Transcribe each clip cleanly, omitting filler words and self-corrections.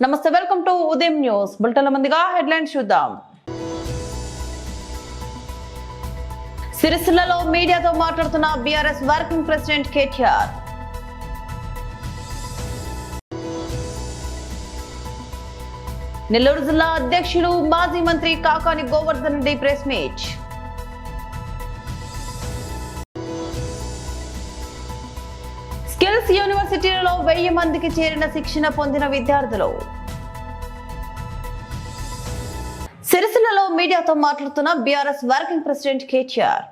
నమస్తే, welcome to ఉదయం news bulletin. ముందుగా హెడ్లైన్స్ చూద్దాం. సిరిసిల్లలో మీడియాతో మాట్లాడుతున్న బీఆర్ఎస్ వర్కింగ్ ప్రెసిడెంట్ కేటీఆర్. నెల్లూరు జిల్లా అధ్యక్షులు మాజీ మంత్రి Kakani Govardhan Reddy press meet. Skills యూనివర్సిటీలో 1000 మందికి చేరిన శిక్షణ పొందిన విద్యార్థులు. సిరిసిల్లలో మీడియాతో మాట్లాడుతున్న బీఆర్ఎస్ వర్కింగ్ ప్రెసిడెంట్ కేటీఆర్.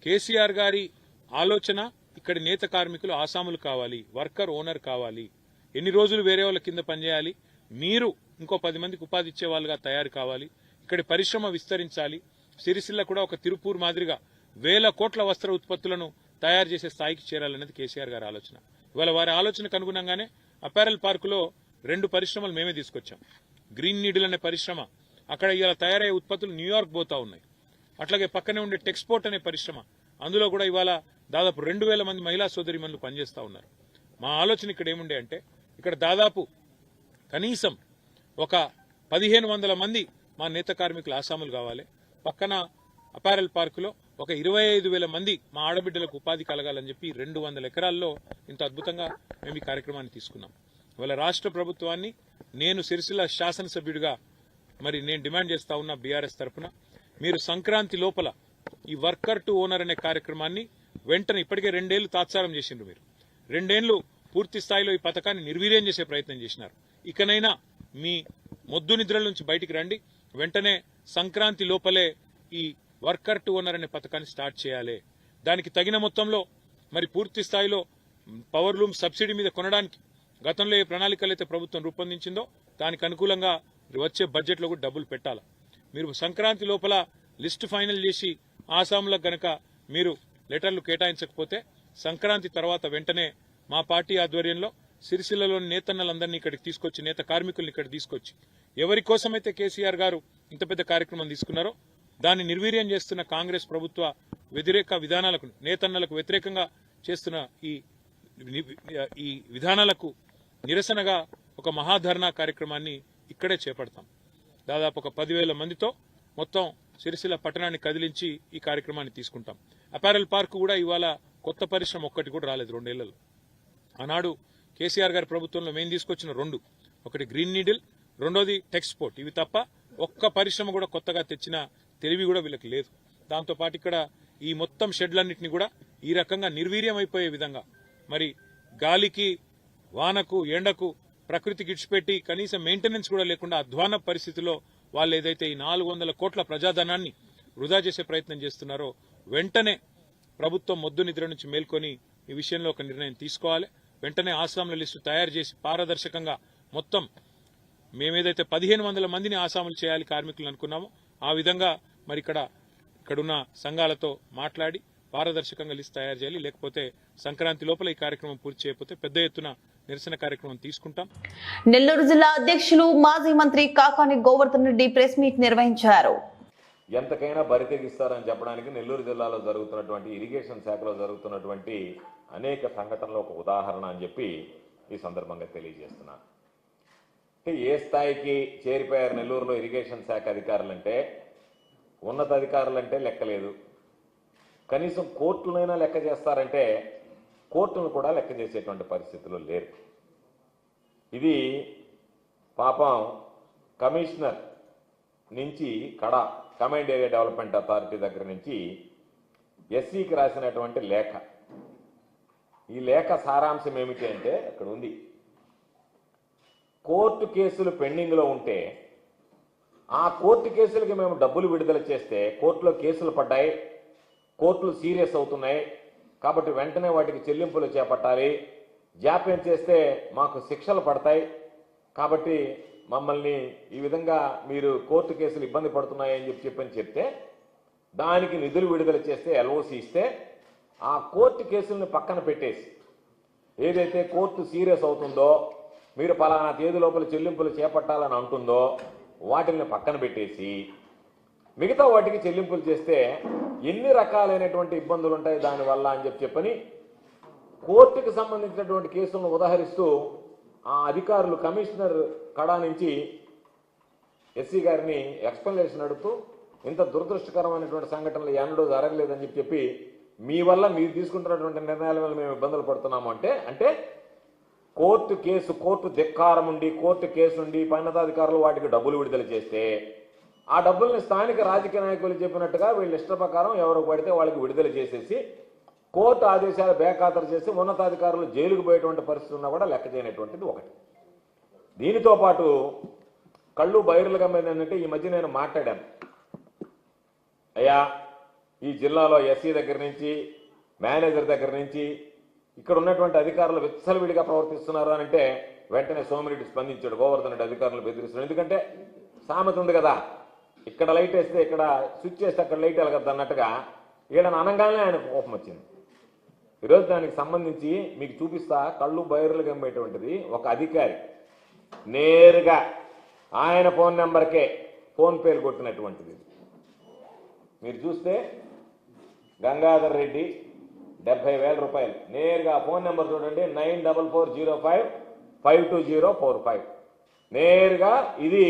కేసీఆర్ గారి ఆలోచన ఇక్కడి నేత కార్మికులు ఆసాములు కావాలి, వర్కర్ ఓనర్ కావాలి, ఎన్ని రోజులు వేరే వాళ్ళ కింద పనిచేయాలి, మీరు ఇంకో 10 మందికి ఉపాధి ఇచ్చే వాళ్ళుగా తయారు కావాలి, ఇక్కడి పరిశ్రమ విస్తరించాలి, సిరిసిల్ల కూడా ఒక తిరుపూర్ మాదిరిగా 1000 కోట్ల వస్త్ర ఉత్పత్తులను తయారు చేసే స్థాయికి చేరాలన్నది కేసీఆర్ గారి ఆలోచన. ఇవాళ వారి ఆలోచనకు అనుగుణంగానే అపారెల్ పార్కులో 2 పరిశ్రమలు మేమే తీసుకొచ్చాం. గ్రీన్ నీడిల్ అనే పరిశ్రమ, అక్కడ ఇవాళ తయారయ్యే ఉత్పత్తులు న్యూయార్క్ పోతా ఉన్నాయి. అట్లాగే పక్కనే ఉండే టెక్స్పోర్ట్ అనే పరిశ్రమ, అందులో కూడా ఇవాళ దాదాపు 2000 మంది మహిళా సోదరిమణులు పనిచేస్తా ఉన్నారు. మా ఆలోచన ఇక్కడ ఏముండే అంటే, ఇక్కడ దాదాపు కనీసం ఒక 1500 మంది మా నేత కార్మికులు ఆసాములు కావాలి. పక్కన అపారెల్ పార్కులో ఒక 25,000 మంది మా ఆడబిడ్డలకు ఉపాధి కలగాలని చెప్పి 200 ఎకరాల్లో ఇంత అద్భుతంగా మేము ఈ కార్యక్రమాన్ని తీసుకున్నాం. ఇవాళ రాష్ట్ర ప్రభుత్వాన్ని నేను సిరిసిల్ల శాసనసభ్యుడిగా నేను డిమాండ్ చేస్తా ఉన్నా బీఆర్ఎస్ తరఫున, మీరు సంక్రాంతి లోపల ఈ వర్కర్ టు ఓనర్ అనే కార్యక్రమాన్ని వెంటనే, ఇప్పటికే 2 ఏళ్లు తాత్సారం చేసిండ్రు, మీరు 2 ఏళ్లు పూర్తి స్థాయిలో ఈ పథకాన్ని నిర్వీర్యం చేసే ప్రయత్నం చేసినారు. ఇకనైనా మీ మొద్దు నిద్రల నుంచి బయటికి రండి, వెంటనే సంక్రాంతి లోపలే ఈ వర్కర్ టు ఓనర్ అనే పథకాన్ని స్టార్ట్ చేయాలి. దానికి తగిన మొత్తంలో పూర్తి స్థాయిలో పవర్ లూమ్ సబ్సిడీ మీద కొనడానికి గతంలో ఏ ప్రణాళికలు అయితే ప్రభుత్వం రూపొందించిందో దానికి అనుకూలంగా వచ్చే బడ్జెట్లో కూడా డబ్బులు పెట్టాలి. మీరు సంక్రాంతి లోపల లిస్టు ఫైనల్ చేసి ఆసాంలకు గనక మీరు లెటర్లు కేటాయించకపోతే సంక్రాంతి తర్వాత వెంటనే మా పార్టీ ఆధ్వర్యంలో సిరిసిల్లలోని నేతన్నలందరినీ ఇక్కడికి తీసుకొచ్చి, నేత కార్మికుల్ని ఇక్కడ తీసుకొచ్చి, ఎవరి కోసమైతే కేసీఆర్ గారు ఇంత పెద్ద కార్యక్రమం తీసుకున్నారో దాన్ని నిర్వీర్యం చేస్తున్న కాంగ్రెస్ ప్రభుత్వ వ్యతిరేక విధానాలకు, నేతన్నలకు వ్యతిరేకంగా చేస్తున్న ఈ విధానాలకు నిరసనగా ఒక మహాధర్నా కార్యక్రమాన్ని ఇక్కడే చేపడతాం. దాదాపు ఒక 10,000 మందితో మొత్తం సిరిసిల్ల పట్టణాన్ని కదిలించి ఈ కార్యక్రమాన్ని తీసుకుంటాం. అపారెల్ పార్క్ కూడా ఇవాళ కొత్త పరిశ్రమ ఒక్కటి కూడా రాలేదు 2 ఏళ్లలో. ఆనాడు కేసీఆర్ గారి ప్రభుత్వంలో మేము తీసుకొచ్చిన 2, ఒకటి గ్రీన్ నీడిల్, రెండోది టెక్స్పోర్ట్. ఇవి తప్ప ఒక్క పరిశ్రమ కూడా కొత్తగా తెచ్చిన తెలివి కూడా వీళ్ళకి లేదు. దాంతోపాటు ఇక్కడ ఈ మొత్తం షెడ్లన్నింటినీ కూడా ఈ రకంగా నిర్వీర్యం అయిపోయే విధంగా, గాలికి, వానకు, ఎండకు, ప్రకృతికి ఇడిచిపెట్టి కనీసం మెయింటెనెన్స్ కూడా లేకుండా అధ్వాన పరిస్థితిలో వాళ్ళు ఏదైతే ఈ 400 కోట్ల ప్రజాధనాన్ని వృధా చేసే ప్రయత్నం చేస్తున్నారో, వెంటనే ప్రభుత్వం మొద్దు నిద్ర నుంచి మేల్కొని ఈ విషయంలో ఒక నిర్ణయం తీసుకోవాలి. వెంటనే ఆసాముల లిస్టు తయారు చేసి పారదర్శకంగా మొత్తం మేమేదైతే 1500 మందిని ఆసాములు చేయాలి కార్మికులు అనుకున్నామో ఆ విధంగా ఇక్కడున్న సంఘాలతో మాట్లాడి పారదర్శకంగా లిస్టు తయారు చేయాలి. లేకపోతే సంక్రాంతి లోపల ఈ కార్యక్రమం పూర్తి చేయకపోతే పెద్ద ఎత్తున నిరసన కార్యక్రమం తీసుకుంటాం. నెల్లూరు జిల్లా అధ్యక్షులు మాజీ మంత్రి కాకాని గోవర్ధన్ రెడ్డి ప్రెస్ మీట్ నిర్వహించారు. ఎంతకైనా బరితెగిస్తారని చెప్పడానికి నెల్లూరు జిల్లాలో జరుగుతున్నటువంటి ఇరిగేషన్ శాఖలో జరుగుతున్నటువంటి అనేక సంఘటనలు ఒక ఉదాహరణ అని చెప్పి ఈ సందర్భంగా తెలియజేస్తున్నాను. ఏ స్థాయికి చేరిపోయారు నెల్లూరులో ఇరిగేషన్ శాఖ అధికారులంటే, ఉన్నత అధికారులంటే లెక్కలేదు. కనీసం కోర్టులైనా లెక్క చేస్తారంటే కోర్టును కూడా లెక్క చేసేటువంటి పరిస్థితులు లేరు. ఇది పాపం కమిషనర్ నుంచి కమాండ్ ఏరియా డెవలప్మెంట్ అథారిటీ దగ్గర నుంచి ఎస్సీకి రాసినటువంటి లేఖ. ఈ లేఖ సారాంశం ఏమిటి అంటే, అక్కడ ఉంది, కోర్టు కేసులు పెండింగ్లో ఉంటే ఆ కోర్టు కేసులకి మేము డబ్బులు విడుదల చేస్తే కోర్టులో కేసులు పడ్డాయి, కోర్టులు సీరియస్ అవుతున్నాయి కాబట్టి వెంటనే వాటికి చెల్లింపులు చేపట్టాలి, జాప్యం చేస్తే మాకు శిక్షలు పడతాయి కాబట్టి మమ్మల్ని ఈ విధంగా మీరు కోర్టు కేసులు ఇబ్బంది పడుతున్నాయని చెప్తే దానికి నిధులు విడుదల చేస్తే ఎల్ఓసి ఇస్తే ఆ కోర్టు కేసులను పక్కన పెట్టేసి ఏదైతే కోర్టు సీరియస్ అవుతుందో, మీరు పలానా తేదీ లోపల చెల్లింపులు చేపట్టాలని అంటుందో వాటిని పక్కన పెట్టేసి మిగతా వాటికి చెల్లింపులు చేస్తే ఎన్ని రకాలైనటువంటి ఇబ్బందులు ఉంటాయి దానివల్ల అని చెప్పని కోర్టుకు సంబంధించినటువంటి కేసులను ఉదాహరిస్తూ ఆ అధికారులు కమిషనర్ కడా నుంచి ఎస్సీ గారిని ఎక్స్ప్లెనేషన్ అడుగుతూ ఇంత దురదృష్టకరమైనటువంటి సంఘటనలు ఎన్నడూ జరగలేదని చెప్పి మీ వల్ల మీరు తీసుకుంటున్నటువంటి నిర్ణయాల వల్ల మేము ఇబ్బందులు పడుతున్నాము అంటే కోర్టు ధిక్కారం ఉండి కోర్టు కేసు ఉండి ఉన్నతాధికారులు వాటికి డబ్బులు విడుదల చేస్తే ఆ డబ్బుల్ని స్థానిక రాజకీయ నాయకులు చెప్పినట్టుగా వీళ్ళ ఇష్ట ప్రకారం ఎవరికి పడితే వాళ్ళకి విడుదల చేసేసి కోర్టు ఆదేశాలు బేఖాతరు చేసి ఉన్నతాధికారులు జైలుకు పోయేటువంటి పరిస్థితి ఉన్నా కూడా లెక్క చేయనటువంటిది ఒకటి. దీనితో పాటు కళ్ళు బైరులుగా ఏంటంటే ఈ మధ్య నేను మాట్లాడాను, అయ్యా ఈ జిల్లాలో ఎస్సీ దగ్గర నుంచి మేనేజర్ దగ్గర నుంచి ఇక్కడ ఉన్నటువంటి అధికారులు విచ్చలవిడిగా ప్రవర్తిస్తున్నారు అని అంటే వెంటనే సోమిరెడ్డి స్పందించాడు. గోవర్ధన్ రెడ్డి అధికారులు బెదిరిస్తున్నాడు. ఎందుకంటే సామెత ఉంది కదా, ఇక్కడ లైట్ వేస్తే ఇక్కడ స్విచ్ చేస్తే అక్కడ లైట్ వెలగద్దు అన్నట్టుగా వీళ్ళని అనగానే ఆయన కోపం వచ్చింది. ఈరోజు దానికి సంబంధించి మీకు చూపిస్తా. కళ్ళు బైర్లు గమ్మేటువంటిది ఒక అధికారి నేరుగా ఆయన ఫోన్ నెంబర్కే ఫోన్పేలు కొట్టినటువంటిది. మీరు చూస్తే గంగాధర్ రెడ్డి 70,000 రూపాయలు నేరుగా ఫోన్ నెంబర్ చూడండి, 9440552045 నేరుగా. ఇది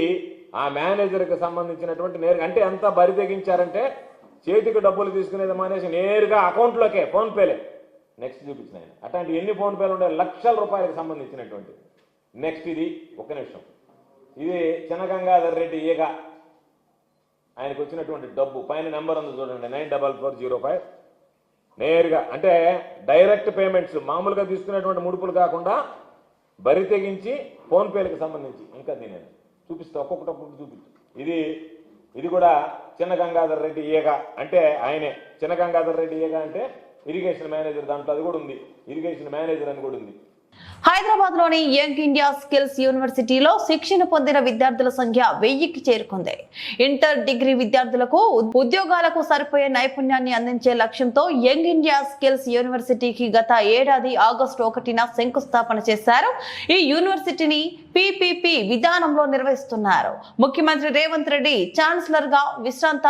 ఆ మేనేజర్కి సంబంధించినటువంటి నేరుగా, అంటే ఎంత బరి తెగించారంటే చేతికి డబ్బులు తీసుకునేది మానేసి నేరుగా అకౌంట్లోకే ఫోన్పేలే. నెక్స్ట్ చూపించిన ఆయన అట్లాంటి ఎన్ని ఫోన్పేలు ఉండే లక్షల రూపాయలకు సంబంధించినటువంటి. నెక్స్ట్ ఇది ఒక నిమిషం, ఇది చినగంగాధర్ రెడ్డి ఈగ ఆయనకు వచ్చినటువంటి డబ్బు పైన నెంబర్ ఉంది చూడండి, 944055 నేరుగా. అంటే డైరెక్ట్ పేమెంట్స్, మామూలుగా తీసుకునేటువంటి ముడుపులు కాకుండా బరి తెగించి ఫోన్పేలకు సంబంధించి. ఇంకా నేను చూపిస్తా, ఒక్కొక్కటి చూపిస్తా. ఇది కూడా చిన్న గంగాధర్ రెడ్డి ఈగ, అంటే ఆయనే చిన్న గంగాధర్ రెడ్డి ఈగ అంటే ఇరిగేషన్ మేనేజర్, దాంట్లో అది కూడా ఉంది, ఇరిగేషన్ మేనేజర్ అని కూడా ఉంది. హైదరాబాద్ లోని యంగ్ ఇండియా స్కిల్స్ యూనివర్సిటీలో శిక్షణ పొందిన విద్యార్థుల సంఖ్య 1000కి చేరుకుంది. ఇంటర్ డిగ్రీ విద్యార్థులకు ఉద్యోగాలకు సరిపోయే నైపుణ్యాన్ని అందించే లక్ష్యంతో యంగ్ ఇండియా స్కిల్స్ యూనివర్సిటీకి గత ఏడాది ఆగస్టు 1న శంకుస్థాపన చేశారు. ఈ యూనివర్సిటీని PPP విధానంలో నిర్వహిస్తున్నారు. ముఖ్యమంత్రి రేవంత్ రెడ్డి ఛాన్సలర్ గా, విశ్రాంత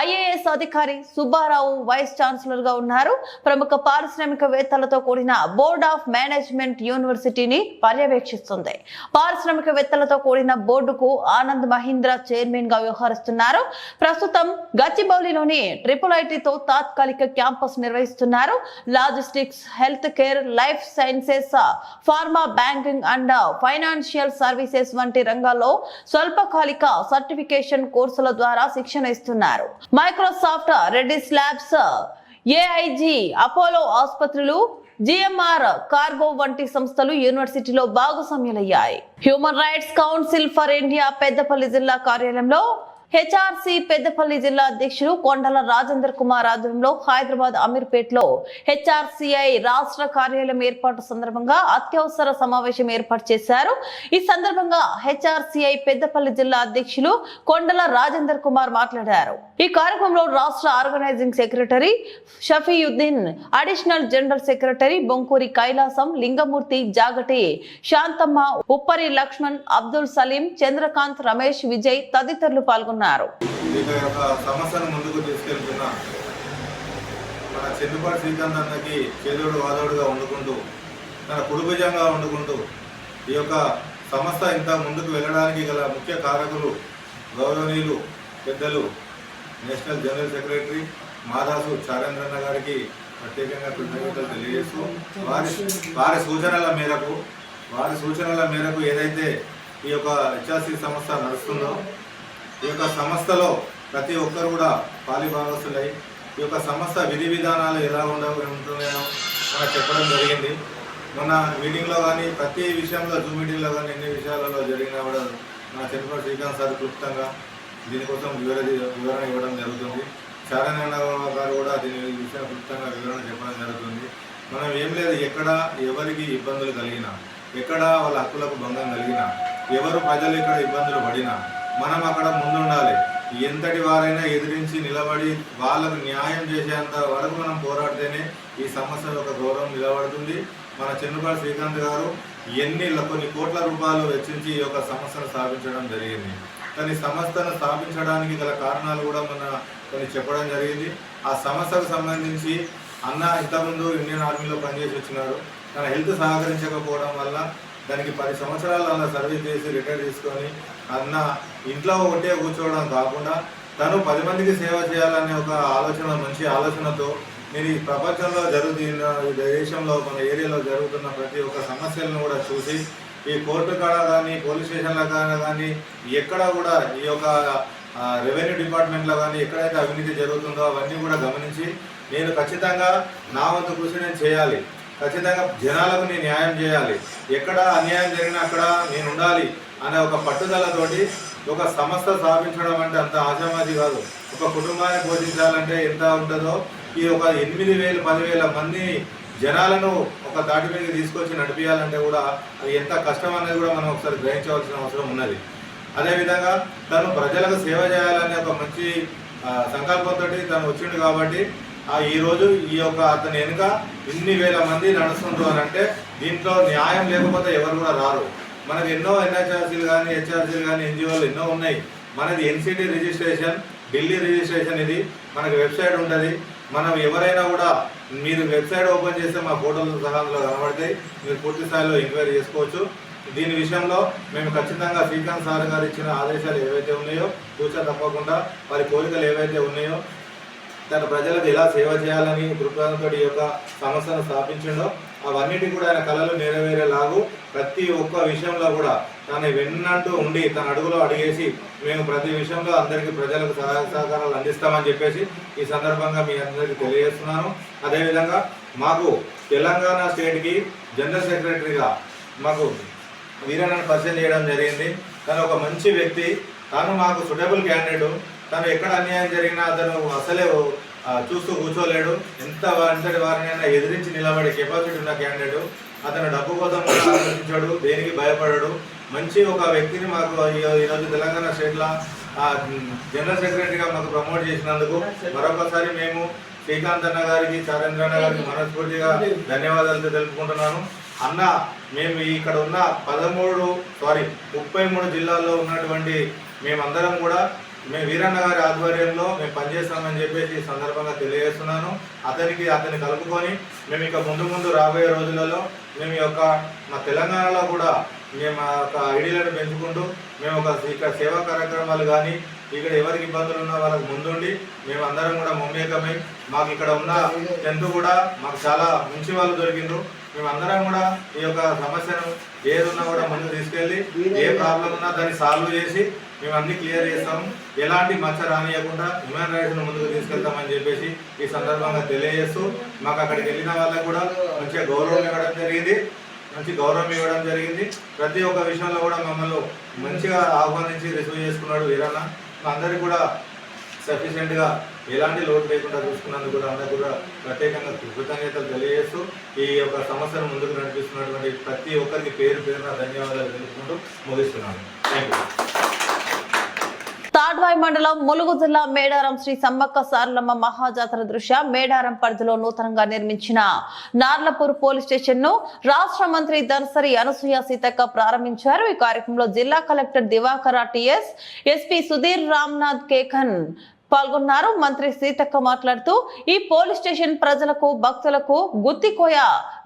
IAS అధికారి సుబ్బారావు వైస్ ఛాన్సలర్ గా ఉన్నారు. ప్రముఖ పారిశ్రామికవేత్తలతో కూడిన బోర్డ్ ఆఫ్ మేనేజ్మెంట్ యూనివర్సిటీని పర్యవేక్షిస్తుంది. పారిశ్రామికవేత్తలతో కూడిన బోర్డుకు ఆనంద్ మహీంద్ర చైర్మన్ గా వ్యవహరిస్తున్నారు. ప్రస్తుతం గచ్చిబౌలిలోని IIITతో తాత్కాలిక క్యాంపస్ నిర్వహిస్తున్నారు. Logistics, health care, life sciences, pharma, banking and financial services వంటి రంగాల్లో స్వల్పకాలిక సర్టిఫికేషన్ కోర్సుల ద్వారా శిక్షణ ఇస్తున్నారు. Microsoft, Reddy's labs, AIG, Apollo ఆసుపత్రులు, GMR కార్గో వంటి సంస్థలు యూనివర్సిటీలో భాగస్వామ్యులయ్యాయి. Human rights council for India Peddapalli జిల్లా కార్యాలయంలో HRC పెద్దపల్లి జిల్లా అధ్యక్షులు కొండల రాజేందర్ కుమార్ ఆధ్వర్యంలో హైదరాబాద్ అమీర్పేటలో HRCI రాష్ట్ర కార్యాలయం ఏర్పాటు సందర్భంగా అత్యవసర సమావేశం ఏర్పాటు చేశారు. ఈ సందర్భంగా HRCI పెద్దపల్లి జిల్లా అధ్యక్షులు కొండల రాజేందర్ కుమార్ మాట్లాడారు. ఈ కార్యక్రమంలో రాష్ట్ర organising secretary Shafiuddin, additional general secretary Bonkuri Kailasam, Lingamurthy, Jagati Shanthamma, Uppari Lakshman, Abdul Saleem, Chandrakant, Ramesh, Vijay తదితరులు పాల్గొన్నారు. సమస్యను ముందుకు తీసుకెళ్తున్న మన చెన్నుపాటి శ్రీకాంత్ అన్నకి చేదోడు వాదోడుగా వండుకుంటూ, తన కుడుభుజంగా వండుకుంటూ ఈ యొక్క సంస్థ ఇంత ముందుకు వెళ్ళడానికి గల ముఖ్య కారకులు గౌరవనీయులు పెద్దలు నేషనల్ జనరల్ సెక్రటరీ మాదాసు చారేంద్రన్న గారికి ప్రత్యేకంగా కృతజ్ఞతలు తెలియజేస్తూ వారి సూచనల మేరకు ఏదైతే ఈ యొక్క HRC సంస్థ నడుస్తుందో, ఈ యొక్క సంస్థలో ప్రతి ఒక్కరు కూడా పాలిభాగస్తులై ఈ యొక్క సంస్థ విధి విధానాలు ఎలా ఉంటున్నాయో మనకు చెప్పడం జరిగింది. మొన్న మీటింగ్లో కానీ ప్రతి విషయంలో జూమ్ మీటింగ్లో కానీ ఎన్ని విషయాలలో జరిగినా కూడా మన చెన్నుపాటి శ్రీకాంత్ సార్ క్లుప్తంగా దీనికోసం వివరణ ఇవ్వడం జరుగుతుంది. చారణ్య గారు కూడా దీని విషయం క్లుప్తంగా వివరణ చెప్పడం జరుగుతుంది. మనం ఏం లేదు, ఎక్కడ ఎవరికి ఇబ్బందులు కలిగినా, ఎక్కడ వాళ్ళ హక్కులకు భంగం కలిగినా, ఎవరు ప్రజలు ఇక్కడ ఇబ్బందులు పడినా మనం అక్కడ ముందుండాలి. ఎంతటి వారైనా ఎదిరించి నిలబడి వాళ్ళకు న్యాయం చేసేంత వరకు మనం పోరాడితేనే ఈ సమస్య యొక్క గౌరవం నిలబడుతుంది. మన చెన్నుపాటి శ్రీకాంత్ గారు కొన్ని కోట్ల రూపాయలు వెచ్చించి ఈ యొక్క సంస్థను స్థాపించడం జరిగింది. కానీ సంస్థను స్థాపించడానికి గల కారణాలు కూడా కొన్ని చెప్పడం జరిగింది. ఆ సంస్థకు సంబంధించి అన్న ఇంతకుముందు ఇండియన్ ఆర్మీలో పనిచేసి వచ్చినారు. తన హెల్త్ సహకరించకపోవడం వల్ల దానికి 10 సంవత్సరాలు అలా సర్వీస్ చేసి రిటైర్ తీసుకొని అన్న ఇంట్లో ఒకటే కూర్చోవడం కాకుండా తను 10 మందికి సేవ చేయాలనే ఒక ఆలోచన, మంచి ఆలోచనతో నేను ఈ ప్రపంచంలో జరుగుతున్న ఈ దేశంలో మన ఏరియాలో జరుగుతున్న ప్రతి ఒక్క సమస్యలను కూడా చూసి ఈ కోర్టు కాడ కానీ పోలీస్ స్టేషన్ల కాడ కానీ ఎక్కడ కూడా ఈ యొక్క రెవెన్యూ డిపార్ట్మెంట్లో కానీ ఎక్కడైతే అవినీతి జరుగుతుందో అవన్నీ కూడా గమనించి నేను ఖచ్చితంగా నా వంతు కృషి నేను చేయాలి, ఖచ్చితంగా జనాలకు నేను న్యాయం చేయాలి, ఎక్కడ అన్యాయం జరిగినా అక్కడ నేను ఉండాలి అనే ఒక పట్టుదలతోటి ఒక సంస్థ స్థాపించడం అంటే అంత ఆశామాది కాదు. ఒక కుటుంబాన్ని పోషించాలంటే ఎంత ఉంటుందో ఈ ఒక 8,000 10,000 మంది జనాలను ఒక దాటి మీదకి తీసుకొచ్చి నడిపించాలంటే కూడా అది ఎంత కష్టం అనేది కూడా మనం ఒకసారి గ్రహించవలసిన అవసరం ఉన్నది. అదేవిధంగా తను ప్రజలకు సేవ చేయాలనే ఒక మంచి సంకల్పంతో తను వచ్చిండు కాబట్టి ఈరోజు ఈ యొక్క అతని వెనుక ఇన్ని వేల మంది నడుస్తుంటారు అని అంటే దీంట్లో న్యాయం లేకపోతే ఎవరు కూడా రారు. మనకు ఎన్నో ఎన్హెచ్ఆర్సీలు కానీ హెచ్ఆర్సీలు కానీ ఎన్జిఓలు ఎన్నో ఉన్నాయి. మనది ఎన్సిటీ రిజిస్ట్రేషన్, ఢిల్లీ రిజిస్ట్రేషన్, ఇది మనకు వెబ్సైట్ ఉంటుంది. మనం ఎవరైనా కూడా మీరు వెబ్సైట్ ఓపెన్ చేస్తే మా ఫోటోలు సహా అందులో కనబడతాయి, మీరు పూర్తి స్థాయిలో ఎంక్వైరీ చేసుకోవచ్చు. దీని విషయంలో మేము ఖచ్చితంగా శ్రీకాంత్ సార్ గారు ఇచ్చిన ఆదేశాలు ఏవైతే ఉన్నాయో తూచా తప్పకుండా వారి కోరికలు ఏవైతే ఉన్నాయో తన ప్రజలకు ఎలా సేవ చేయాలని దృక్పథంతో ఈ యొక్క సంస్థను స్థాపించిండో అవన్నిటి కూడా ఆయన కళలు నెరవేరేలాగు ప్రతి ఒక్క విషయంలో కూడా తను వెన్నంటూ ఉండి తన అడుగులో అడిగేసి మేము ప్రతి విషయంలో అందరికీ ప్రజలకు సహాయ సహకారాలు అందిస్తామని చెప్పేసి ఈ సందర్భంగా మీ అందరికీ తెలియజేస్తున్నాను. అదేవిధంగా మాకు తెలంగాణ స్టేట్కి జనరల్ సెక్రటరీగా మాకు వీరన్నను పరిచయం చేయడం జరిగింది. తను ఒక మంచి వ్యక్తి, తను మాకు సూటబుల్ క్యాండిడేట్. తను ఎక్కడ అన్యాయం జరిగినా అతను అసలే చూస్తూ కూర్చోలేడు. ఎంతటి వారినైనా ఎదిరించి నిలబడే కెపాసిటీ ఉన్న క్యాండిడేట్. అతను డబ్బు కోసం కూడా ఆలోచించాడు, దేనికి భయపడాడు. మంచి ఒక వ్యక్తిని మాకు ఈరోజు తెలంగాణ స్టేట్లో జనరల్ సెక్రటరీగా మాకు ప్రమోట్ చేసినందుకు మరొకసారి మేము శ్రీకాంత్ అన్న గారికి, చారేంద్ర అన్న గారికి మనస్ఫూర్తిగా ధన్యవాదాలు తెలుపుకుంటున్నాను. అన్న మేము ఇక్కడ ఉన్న 33 జిల్లాల్లో ఉన్నటువంటి మేమందరం కూడా మేము వీరన్న గారి ఆధ్వర్యంలో మేము పనిచేస్తామని చెప్పేసి ఈ సందర్భంగా తెలియజేస్తున్నాను. అతన్ని కలుపుకొని మేము ఇక ముందు రాబోయే రోజులలో మేము మా తెలంగాణలో కూడా మేము ఒక ఐడియాలను పెంచుకుంటూ మేము ఇక్కడ సేవా కార్యక్రమాలు కానీ ఇక్కడ ఎవరికి ఇబ్బందులు ఉన్నా వాళ్ళకి ముందుండి మేము అందరం కూడా మమ్మేకమై మాకు ఇక్కడ ఉన్న టెంత్ కూడా మాకు చాలా మంచి వాళ్ళు దొరికిండ్రు. మేమందరం కూడా ఈ యొక్క సమస్యను ఏదున్నా కూడా ముందుకు తీసుకెళ్ళి ఏ ప్రాబ్లం ఉన్నా దాన్ని సాల్వ్ చేసి మేము అన్ని క్లియర్ చేస్తాం, ఎలాంటి మచ్చ రానియకుండా హ్యూమన్ రైట్స్ను ముందుకు తీసుకెళ్తామని చెప్పేసి ఈ సందర్భంగా తెలియజేస్తూ మాకు అక్కడికి వెళ్ళిన వాళ్ళకు కూడా మంచి గౌరవం ఇవ్వడం జరిగింది. ప్రతి ఒక్క విషయంలో కూడా మమ్మల్ని మంచిగా ఆహ్వానించి రిసీవ్ చేసుకున్నాడు వీరన్న. మా అందరికీ కూడా సఫిషియెంట్గా ఎలాంటి లోటు లేకుండా చూసుకున్నందుకు కూడా అందరూ కూడా ప్రత్యేకంగా కృతజ్ఞతలు తెలియజేస్తూ ఈ యొక్క సమస్యను ముందుకు నడిపిస్తున్నటువంటి ప్రతి ఒక్కరికి పేరున ధన్యవాదాలు తెలుపుకుంటూ ముగిస్తున్నాను. Thank you. తాడ్వాయి మండలం ములుగు జిల్లా మేడారం శ్రీ సమ్మక్క సారలమ్మ మహాజాతర దృష్ట్యా మేడారం పరిధిలో నూతనంగా నిర్మించిన నార్లపూర్ పోలీస్ స్టేషన్ ను రాష్ట్ర మంత్రి దర్శరి అనసూయ సీతక్క ప్రారంభించారు. ఈ కార్యక్రమంలో జిల్లా collector Diwakar TS, SP Sudheer Ramnath Kekan పాల్గొన్నారు. మంత్రి సీతక్క మాట్లాడుతూ ఈ పోలీస్ స్టేషన్ ప్రజలకు, భక్తులకు, గుత్తికోయ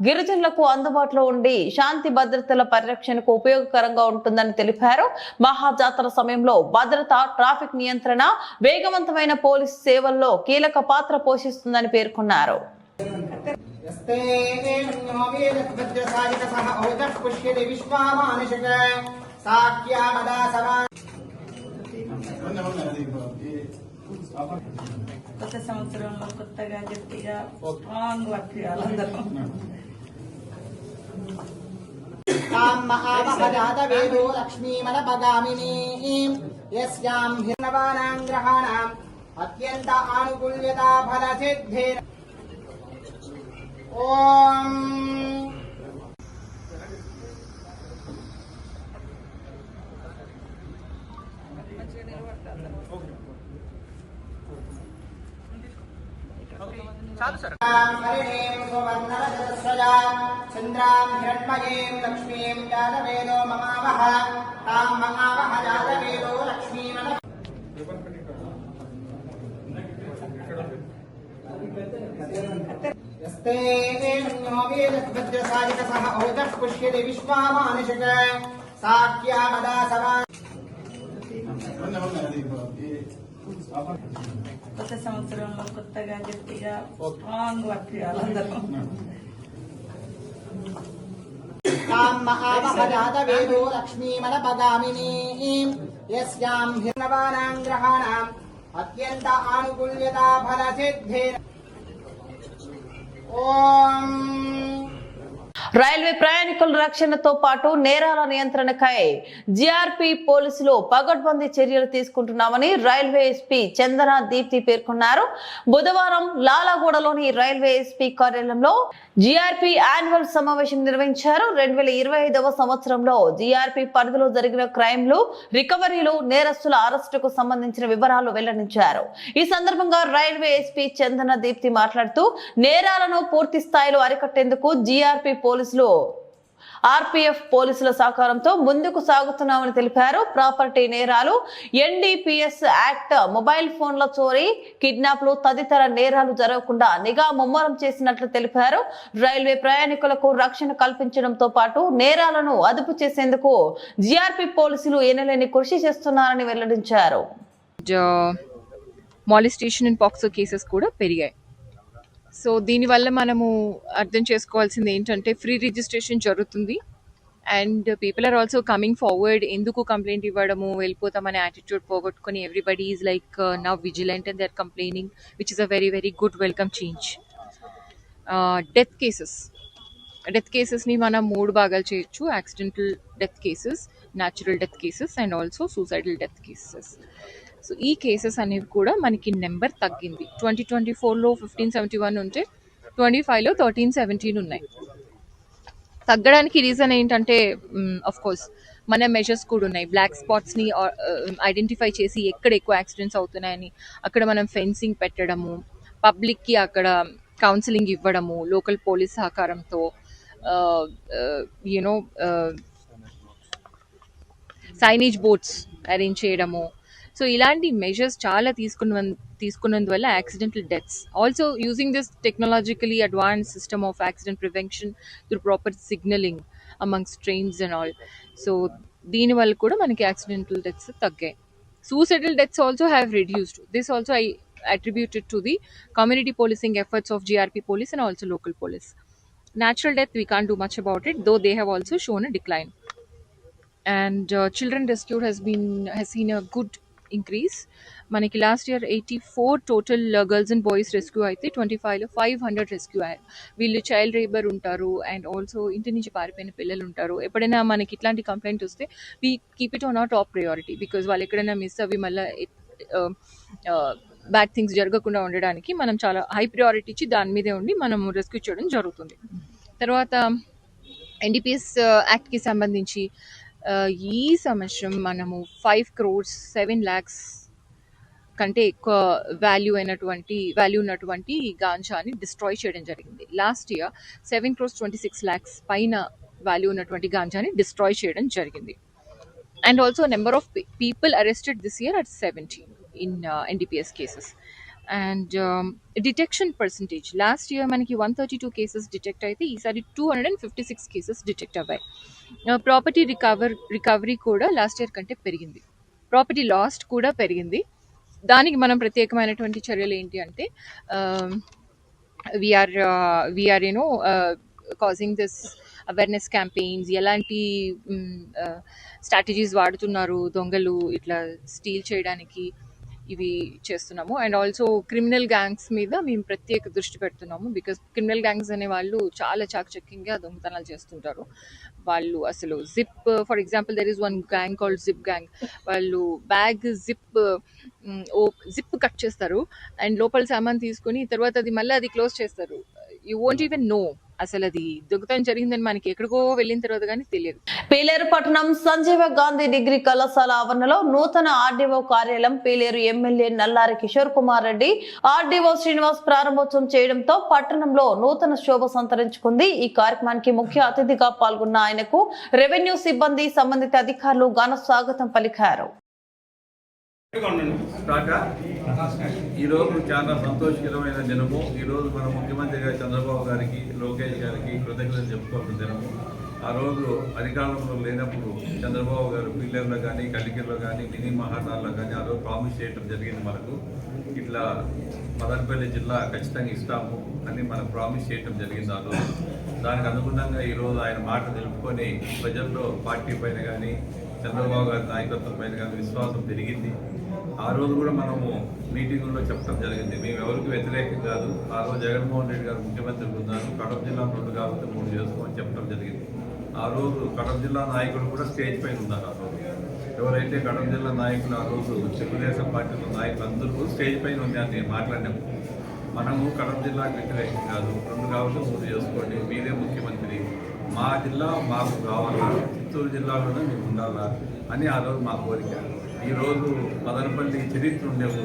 గిరిజనులకు అందుబాటులో ఉండి శాంతి భద్రతల పరిరక్షణకు ఉపయోగకరంగా ఉంటుందని తెలిపారు. మహాజాతర సమయంలో భద్రత, ట్రాఫిక్ నియంత్రణ, వేగవంతమైన పోలీసు సేవల్లో కీలక పాత్ర పోషిస్తుందని పేర్కొన్నారు. కొత్త సంవత్సరంలో కొత్తగా గట్టిగా స్ట్రాంగ్ వర్క్ చేయాలందరూ. లక్ష్మీమనపగామిని యస్యాం హిర్నవానాం గ్రహాణాం అత్యంత ఆనుకూల్యతా ఫల సిద్ధే. ఓం చంద్రాం హిరణ్మయీం లక్ష్మీం జాతవేదో మమావహ తాం మమావహ జాతవేదో లక్ష్మీమన. यस्ते नो वेदभद्रसायकसः ओजः पुष्यति विश्वामानुषक साक्ष्यामदा सवा కొత్త సంవత్సరంలో కొత్తగా గట్టిగా స్ట్రాంగ్ వర్క్ చేయాలందరూ. ताम् महावहजातवेदो लक्ष्मीमनपगामिनीम् यस्याम् हिर्नवानाम् ग्रहाणाम् अत्यन्त आनुकूल्यता फलसिद्धेन ॐ రైల్వే ప్రయాణికుల రక్షణతో పాటు నేరాల నియంత్రణకై జీఆర్పీ పోలీసులు పగడ్బందీ చర్యలు తీసుకుంటున్నామని రైల్వే ఎస్పీ చందన దీప్తి పేర్కొన్నారు. బుధవారం లాలాగూడలోని రైల్వే ఎస్పీ కార్యాలయంలో జీఆర్పీ యాన్యువల్ సమావేశం నిర్వహించారు. 2025వ సంవత్సరంలో జీఆర్పీ పరిధిలో జరిగిన క్రైమ్లు, రికవరీలు, నేరస్తుల అరెస్టుకు సంబంధించిన వివరాలు వెల్లడించారు. ఈ సందర్భంగా రైల్వే ఎస్పీ చందన దీప్తి మాట్లాడుతూ నేరాలను పూర్తి స్థాయిలో అరికట్టేందుకు జీఆర్పీ పోలీసులు ఆర్పీఎఫ్ పోలీసుల సహకారంతో ముందుకు సాగుతున్నామని తెలిపారు. ప్రాపర్టీ నేరాలు, ఎన్డీపీఎస్ యాక్ట్, మొబైల్ ఫోన్ల చోరీ, కిడ్నాప్లు తదితర నేరాలు జరగకుండా నిఘా ముమ్మరం చేసినట్లు తెలిపారు. రైల్వే ప్రయాణికులకు రక్షణ కల్పించడంతో పాటు నేరాలను అదుపు చేసేందుకు జీఆర్పీ పోలీసులు ఎనలేని కృషి చేస్తున్నారని వెల్లడించారు. మాలిస్టేషన్ అండ్ పాక్సో కేసెస్ కూడా పెరిగాయి. సో దీనివల్ల మనము అర్థం చేసుకోవాల్సింది ఏంటంటే ఫ్రీ రిజిస్ట్రేషన్ జరుగుతుంది and people are also coming forward. ఎందుకు కంప్లైంట్ ఇవ్వడము, వెళ్ళిపోతామనే యాటిట్యూడ్ పోగొట్టుకొని everybody is like now vigilant and they are complaining, which is a very very good welcome change. Death కేసెస్ని మనం 3 భాగాలు చేయొచ్చు: accidental death cases, natural death cases and also suicidal death cases. So ఈ cases అనేవి కూడా మనకి number తగ్గింది. 2024లో 1571 ఉంటే 25లో 1317 ఉన్నాయి. తగ్గడానికి రీజన్ ఏంటంటే అఫ్ కోర్స్ మన మెజర్స్ కూడా ఉన్నాయి. బ్లాక్ స్పాట్స్ని ఐడెంటిఫై చేసి ఎక్కడ ఎక్కువ యాక్సిడెంట్స్ అవుతున్నాయని అక్కడ మనం ఫెన్సింగ్ పెట్టడము, పబ్లిక్కి అక్కడ కౌన్సిలింగ్ ఇవ్వడము, లోకల్ పోలీస్ సహకారంతో యూనో సైనేజ్ బోర్డ్స్ అరేంజ్ చేయడము. సో ఇలాంటి మెజర్స్ చాలా తీసుకున్నందువల్ల accidental deaths, also using this technologically advance system of accident prevention through proper signalling amongst trains and all. So దీనివల్ల కూడా మనకి యాక్సిడెంటల్ డెత్స్ తగ్గాయి. Suicidal deaths also have reduced. This also I attributed to the community policing efforts of GRP police and also local police. Natural death, we can't do much about it, though they have also shown a decline. And children rescued has seen a good increase. మనకి last year 84 total girls and boys rescue అయితే 25లో 500 rescue అయ్యారు. వీళ్ళు child labour ఉంటారు and also ఇంటి నుంచి పారిపోయిన పిల్లలు ఉంటారు. ఎప్పుడైనా మనకి ఇట్లాంటి కంప్లైంట్ వస్తే we keep it on our top priority, because వాళ్ళు ఎక్కడైనా మిస్ అవి మళ్ళీ బ్యాడ్ థింగ్స్ జరగకుండా ఉండడానికి మనం చాలా హై ప్రయారిటీ ఇచ్చి దాని మీదే ఉండి మనం రెస్క్యూ చేయడం జరుగుతుంది. తర్వాత ఎన్డీపీఎస్ యాక్ట్కి సంబంధించి ఈ సంవత్సరం మనము 5 crores 7 lakhs కంటే ఎక్కువ వాల్యూ ఉన్నటువంటి గాంజాని డిస్ట్రాయ్ చేయడం జరిగింది. లాస్ట్ ఇయర్ 7 crores 26 lakhs పైన వాల్యూ ఉన్నటువంటి గాంజాని డిస్ట్రాయ్ చేయడం జరిగింది. And also number of people arrested this year at 17 in NDPS cases. And detection percentage, last year మనకి 132 కేసెస్ డిటెక్ట్ అయితే ఈసారి 256 కేసెస్ డిటెక్ట్ అవ్వాయి. ప్రాపర్టీ రికవరీ కూడా లాస్ట్ ఇయర్ కంటే పెరిగింది. ప్రాపర్టీ లాస్ట్ కూడా పెరిగింది. దానికి మనం ప్రత్యేకమైనటువంటి చర్యలు ఏంటి అంటే we are you know causing this awareness campaigns, ఎలాంటి స్ట్రాటజీస్ వాడుతున్నారు దొంగలు ఇట్లా స్టీల్ చేయడానికి, ఇవి చేస్తున్నాము. అండ్ ఆల్సో క్రిమినల్ గ్యాంగ్స్ మీద మేము ప్రత్యేక దృష్టి పెడుతున్నాము, బికాస్ క్రిమినల్ గ్యాంగ్స్ అనే వాళ్ళు చాలా చాకచక్యంగా దొంగతనాలు చేస్తుంటారు. వాళ్ళు అసలు zip, for example there is one gang called zip gang. వాళ్ళు బ్యాగ్ జిప్ కట్ చేస్తారు అండ్ లోపల సామాన్ తీసుకొని తర్వాత అది మళ్ళీ అది క్లోజ్ చేస్తారు. యూ వోంట్ ఈవెన్ నో అసలు అది దొంగతనం జరిగిందని మనకి ఎక్కడికో వెళ్ళిన తర్వాత కానీ తెలియదు. పీలేరు పట్టణం సంజీవ గాంధీ డిగ్రీ కళాశాల ఆవరణలో నూతన ఆర్డీఓ కార్యాలయం పీలేరు ఎమ్మెల్యే నల్లారి కిషోర్ కుమార్ రెడ్డి, ఆర్డీఓ శ్రీనివాస్ ప్రారంభోత్సవం చేయడంతో పట్టణంలో నూతన శోభ సంతరించుకుంది. ఈ కార్యక్రమానికి ముఖ్య అతిథిగా పాల్గొన్న ఆయనకు రెవెన్యూ సిబ్బంది, సంబంధిత అధికారులు ఘన స్వాగతం పలికారు. ఈరోజు చాలా సంతోషకరమైన దినము. ఈరోజు మన ముఖ్యమంత్రి గారు చంద్రబాబు గారికి, లోకేష్ గారికి కృతజ్ఞతలు చెప్పుకోవాల్సిన దినము. ఆ రోజు అధికారంలో లేనప్పుడు చంద్రబాబు గారు పిల్లర్లో కానీ, కలికిలో కానీ, మినీ మహానాల్లో కానీ ఆ రోజు ప్రామిస్ చేయడం జరిగింది. మనకు ఇట్లా మదనపల్లి జిల్లా ఖచ్చితంగా ఇస్తాము అని మనం ప్రామిస్ చేయడం జరిగింది. ఆ రోజు దానికి అనుగుణంగా ఈరోజు ఆయన మాట నిలుపుకొని ప్రజల్లో పార్టీ పైన కానీ, చంద్రబాబు గారి నాయకత్వం పైన కానీ విశ్వాసం పెరిగింది. ఆ రోజు కూడా మనము మీటింగుల్లో చెప్పడం జరిగింది, మేము ఎవరికి వ్యతిరేకం కాదు. ఆ రోజు జగన్మోహన్ రెడ్డి గారు ముఖ్యమంత్రి ఉన్నారు, కడప జిల్లా 2 కాబట్టి 3 చేసుకోమని చెప్పడం జరిగింది. ఆ రోజు కడప జిల్లా నాయకులు కూడా స్టేజ్ పైన ఉన్నారు. ఆ రోజు ఎవరైతే కడప జిల్లా నాయకులు ఆ రోజు తెలుగుదేశం పార్టీలో నాయకులు అందరూ స్టేజ్ పైన ఉన్నారు. నేను మాట్లాడినప్పుడు మనము కడప జిల్లాకు వ్యతిరేకం కాదు, 2 కాబట్టి 3 చేసుకోండి, మీరే ముఖ్యమంత్రి, మా జిల్లా మాకు కావాలా, చిత్తూరు జిల్లాలోనే మేము ఉండాలా అని ఆ రోజు మా కోరిక. ఈరోజు మదనపల్లి చరిత్ర ఉండేది.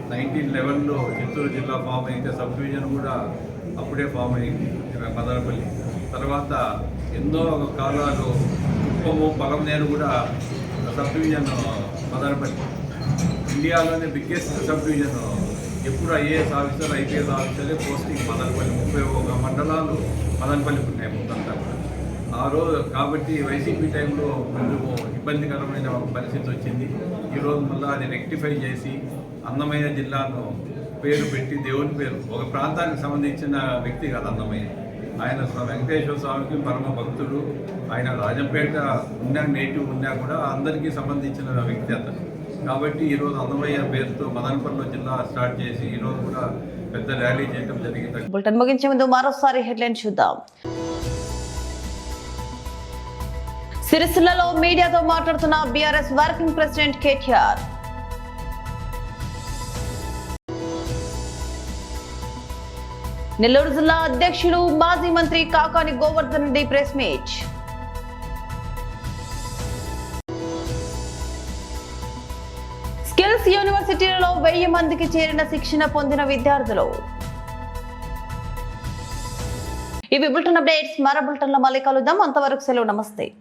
1911లో చిత్తూరు జిల్లా ఫామ్ అయితే సబ్ డివిజన్ కూడా అప్పుడే ఫామ్ అయింది మదనపల్లి. తర్వాత ఎన్నో కాలాలు కుప్పము, పొలంనేరు కూడా సబ్ డివిజన్ మదనపల్లి. ఇండియాలోనే బిగ్గెస్ట్ సబ్ డివిజన్. ఎప్పుడు ఐఏఎస్ ఆఫీసర్, ఐపీఎస్ ఆఫీసరే పోస్టింగ్ మదనపల్లి. 31 మండలాలు మదనపల్లికి ఉన్నాయి మొత్తంతా కూడా. ఆ రోజు కాబట్టి వైసీపీ టైంలో కొంచెం ఇబ్బందికరమైన పరిస్థితి వచ్చింది. ఈరోజు మళ్ళీ అది రెక్టిఫై చేసి అందమైన జిల్లాను పేరు పెట్టి, దేవుని పేరు, ఒక ప్రాంతానికి సంబంధించిన వ్యక్తి కాదు అన్నమయ్య. ఆయన వెంకటేశ్వర స్వామికి పరమ భక్తుడు. ఆయన రాజంపేట ఉన్నా, నేటివ్ ఉన్నా కూడా అందరికీ సంబంధించిన వ్యక్తి అతను. కాబట్టి ఈరోజు అన్నమయ్య పేరుతో మదనపల్లి జిల్లా స్టార్ట్ చేసి ఈరోజు కూడా పెద్ద ర్యాలీ చేయడం జరిగింది. బులెటిన్ ముగించే ముందు మరోసారి హెడ్లైన్ చూద్దాం. సిరిసిల్లలో మీడియాతో మాట్లాడుతున్న బీఆర్ఎస్ వర్కింగ్ ప్రెసిడెంట్ కేటీఆర్. నెల్లూరు జిల్లా అధ్యక్షులు మాజీ మంత్రి Kakani Govardhan Reddy press meet. Skills యూనివర్సిటీలలో 1000 మందికి చేరిన శిక్షణ పొందిన విద్యార్థులు. ఇవి బులెటిన్ అప్డేట్స్. మరో బులెటిన్లో మళ్ళీ కలుద్దాం. అంతవరకు సెలవు. నమస్తే.